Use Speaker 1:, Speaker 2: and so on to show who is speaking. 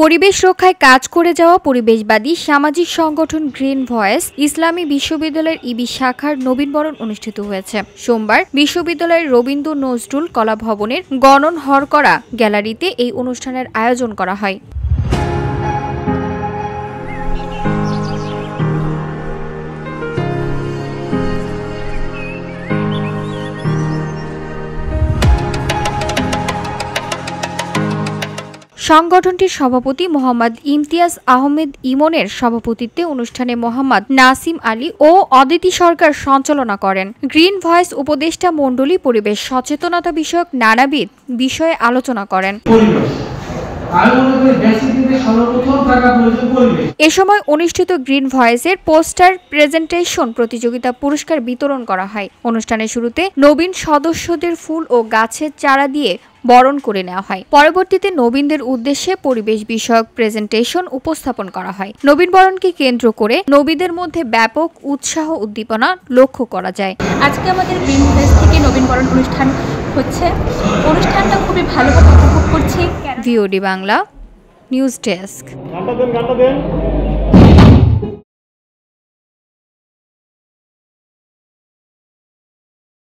Speaker 1: পরিবেশ রক্ষায় কাজ করে যাওয়া পরিবেশবাদী সামাজিক সংগঠন গ্রিন ভয়েস ইসলামী বিশ্ববিদ্যালয়ের ইবি শাখার নবীনবরণ অনুষ্ঠিত হয়েছে সোমবার বিশ্ববিদ্যালয়ের রবীন্দ্র নজরুল কলা ভবনের গণন হরকরা গ্যালারিতে এই অনুষ্ঠানের আয়োজন করা হয়। সংগঠনটির সভাপতি মোহাম্মদ ইমতিয়াজ আহমেদ ইমনের সভাপতিত্বে অনুষ্ঠানে মোহাম্মদ নাসিম আলী ও অদিতি সরকার সঞ্চালনা করেন। গ্রিন ভয়েস উপদেষ্টা মণ্ডলী পরিবেশ সচেতনতা বিষয়ক নানাবিধ বিষয়ে আলোচনা করেন। এ সময় অনুষ্ঠিত গ্রিন ভয়েসের পোস্টার প্রেজেন্টেশন প্রতিযোগিতা পুরস্কার বিতরণ করা হয়। অনুষ্ঠানের শুরুতে নবীন সদস্যদের ফুল ও গাছের চারা দিয়ে বরণ করে নেওয়া হয়। পরবর্তীতে নবীনদের উদ্দেশ্যে পরিবেশ বিষয়ক প্রেজেন্টেশন উপস্থাপন করা হয়। নবীন বরণকে কেন্দ্র করে নবীদের মধ্যে ব্যাপক উৎসাহ উদ্দীপনা লক্ষ্য করা যায়।
Speaker 2: আজকে আমাদের গ্রিন ভয়েস থেকে নবীন বরণ অনুষ্ঠান হচ্ছে। অনুষ্ঠানটা খুবই ভালোভাবে উপভোগ করছি।
Speaker 1: VOD Bangla news desk.